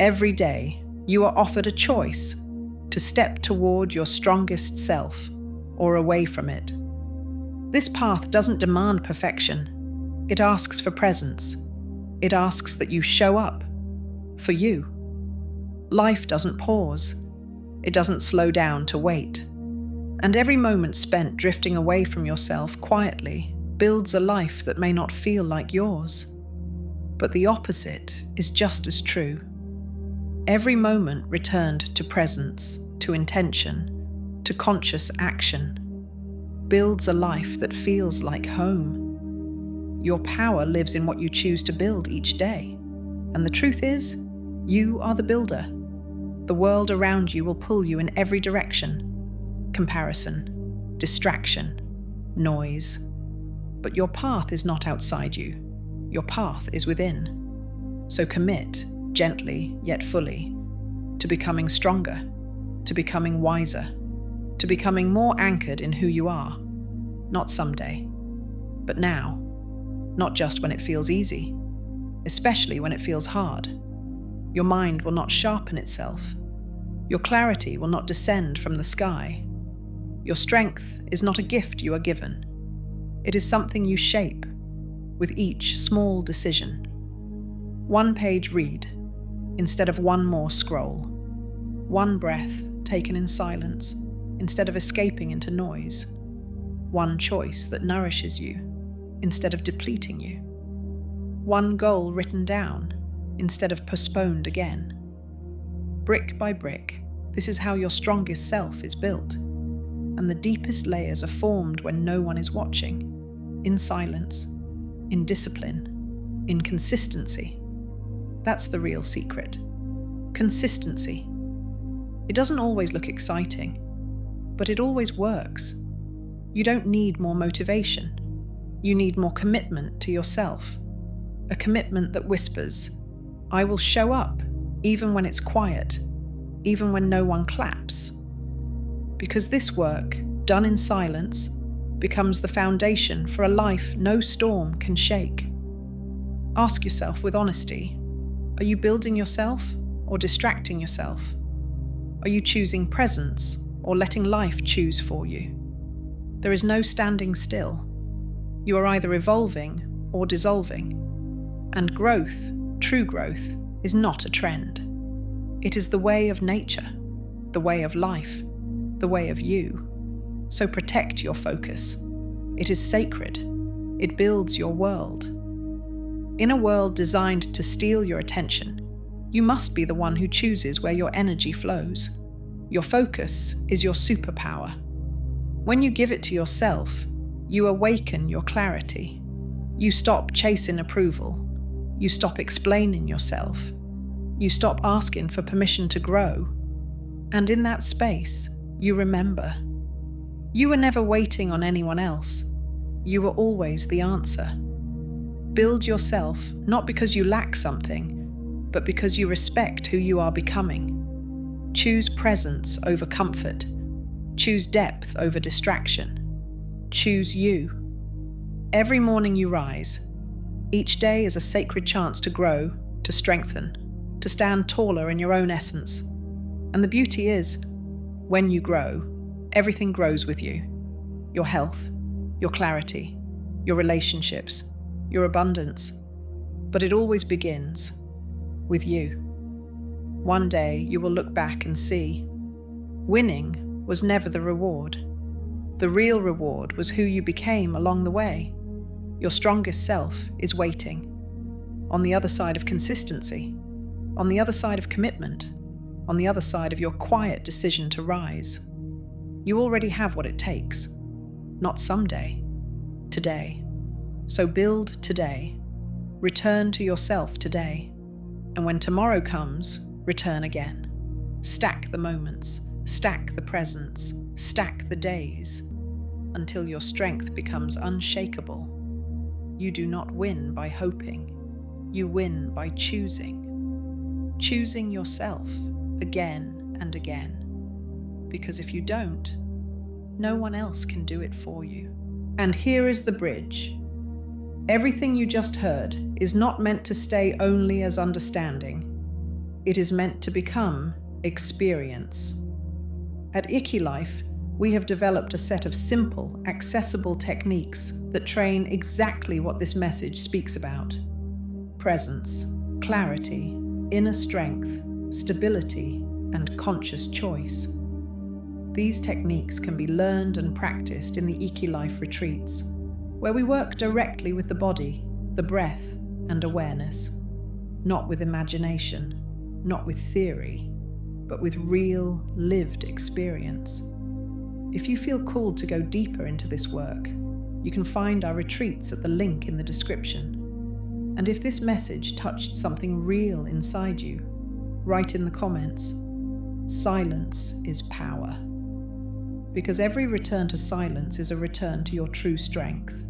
Every day, you are offered a choice to step toward your strongest self or away from it. This path doesn't demand perfection. It asks for presence. It asks that you show up for you. Life doesn't pause. It doesn't slow down to wait. And every moment spent drifting away from yourself quietly builds a life that may not feel like yours. But the opposite is just as true. Every moment returned to presence, to intention, to conscious action, builds a life that feels like home. Your power lives in what you choose to build each day. And the truth is, you are the builder. The world around you will pull you in every direction. Comparison, distraction, noise. But your path is not outside you. Your path is within. So commit, gently yet fully, to becoming stronger, to becoming wiser, to becoming more anchored in who you are. Not someday, but now. Not just when it feels easy, especially when it feels hard. Your mind will not sharpen itself. Your clarity will not descend from the sky. Your strength is not a gift you are given. It is something you shape with each small decision. One page read instead of one more scroll. One breath taken in silence instead of escaping into noise. One choice that nourishes you instead of depleting you. One goal written down instead of postponed again. Brick by brick, this is how your strongest self is built. And the deepest layers are formed when no one is watching, in silence, in discipline, in consistency. That's the real secret. Consistency. It doesn't always look exciting, but it always works. You don't need more motivation. You need more commitment to yourself. A commitment that whispers, I will show up, even when it's quiet, even when no one claps. Because this work, done in silence, becomes the foundation for a life no storm can shake. Ask yourself with honesty, are you building yourself or distracting yourself? Are you choosing presence or letting life choose for you? There is no standing still. You are either evolving or dissolving. And growth, true growth, is not a trend. It is the way of nature, the way of life, the way of you. So protect your focus. It is sacred. It builds your world. In a world designed to steal your attention, you must be the one who chooses where your energy flows. Your focus is your superpower. When you give it to yourself, you awaken your clarity. You stop chasing approval. You stop explaining yourself. You stop asking for permission to grow. And in that space, you remember. You were never waiting on anyone else. You were always the answer. Build yourself, not because you lack something, but because you respect who you are becoming. Choose presence over comfort. Choose depth over distraction. Choose you. Every morning you rise. Each day is a sacred chance to grow, to strengthen, to stand taller in your own essence. And the beauty is, when you grow, everything grows with you. Your health, your clarity, your relationships, your abundance. But it always begins with you. One day you will look back and see, winning was never the reward. The real reward was who you became along the way. Your strongest self is waiting. On the other side of consistency, on the other side of commitment, on the other side of your quiet decision to rise. You already have what it takes. Not someday, today. So build today. Return to yourself today. And when tomorrow comes, return again. Stack the moments, stack the presents, stack the days, until your strength becomes unshakable. You do not win by hoping. You win by choosing. Choosing yourself again and again. Because if you don't, no one else can do it for you. And here is the bridge. Everything you just heard is not meant to stay only as understanding. It is meant to become experience. At Eqylife, we have developed a set of simple, accessible techniques that train exactly what this message speaks about: presence, clarity, inner strength, stability, and conscious choice. These techniques can be learned and practiced in the Eqylife retreats, where we work directly with the body, the breath, and awareness, not with imagination, not with theory, but with real, lived experience. If you feel called to go deeper into this work, you can find our retreats at the link in the description. And if this message touched something real inside you, write in the comments, "Silence is power." Because every return to silence is a return to your true strength.